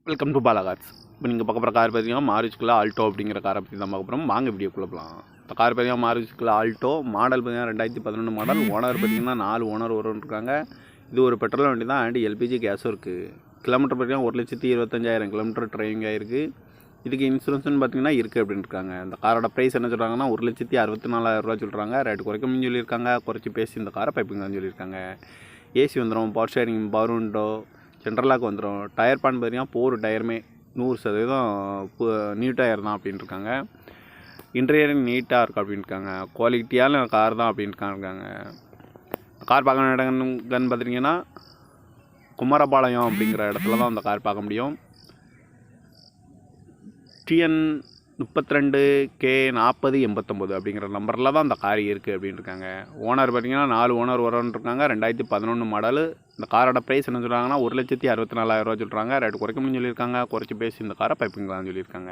Welcome to Bala cars. இப்போ நீங்கள் பார்க்க போகிற கார் பார்த்தீங்கன்னா மாருதிக்குள்ள ஆல்டோ அப்படிங்கிற காரை பற்றி தான் பார்க்க போகிறோம். வாங்க வீடியோக்குள்ளே போகலாம். இந்த கார் பார்த்தீங்கன்னா மாருதிக்குள்ள ஆல்டோ மாடல் பார்த்தீங்கன்னா 2011 மாடல். ஓனர் பார்த்தீங்கன்னா 4 ஓனர் இருக்காங்க. இது ஒரு பெட்ரோல் வண்டி தான் அண்ட் எல்பிஜி கேஸும் இருக்குது. கிலோமீட்டர் பார்த்தீங்கன்னா 1,25,000 கிலோமீட்டர் டிரைவிங் ஆகிருக்கு. இதுக்கு இன்சூரன்ஸ்னு பார்த்தீங்கன்னா இருக்குது அப்படின்னு இருக்காங்க. இந்த காரோட ப்ரைஸ் என்ன சொல்கிறாங்கன்னா 1,64,000 சொல்கிறாங்க. ரேட்டு குறைக்கணும்னு சொல்லியிருக்காங்க. குறைச்சி பேசி இந்த காரை பைப்பிங்கன்னு சொல்லியிருக்காங்க. ஏசி வந்துடும், பவர் ஷேரிங், பவர் விண்டோ, ஜென்ரலாக வந்துடும். டயர் பான் பார்த்தீங்கன்னா 4 டயருமே 100% நியூ டயர் தான் அப்படின்ட்டு இருக்காங்க. இன்டீரியர் நீட்டாக இருக்குது அப்படின்ட்டு இருக்காங்க. குவாலிட்டியான கார் தான் அப்படின்ட்டு இருக்காங்க. கார் பார்க்க இடங்கன்னு பார்த்துட்டிங்கன்னா குமாரபாளையம் அப்படிங்கிற இடத்துல தான் அந்த கார் பார்க்க முடியும். TN 32K4089 அப்படிங்கிற நம்பரில் தான் அந்த கார் இருக்குது அப்படின்னு இருக்காங்க. ஓனர் பார்த்திங்கன்னா 4 ஓனர் இருக்காங்க. 2011 மாடலு. இந்த காரோட ப்ரைஸ் என்ன சொல்கிறாங்கன்னா 1,64,000 சொல்கிறாங்க. ரேட்டு குறைக்கணும்னு சொல்லியிருக்காங்க. குறைச்சி பேசி இந்த காரை பைப்பிங்களான்னு சொல்லியிருக்காங்க.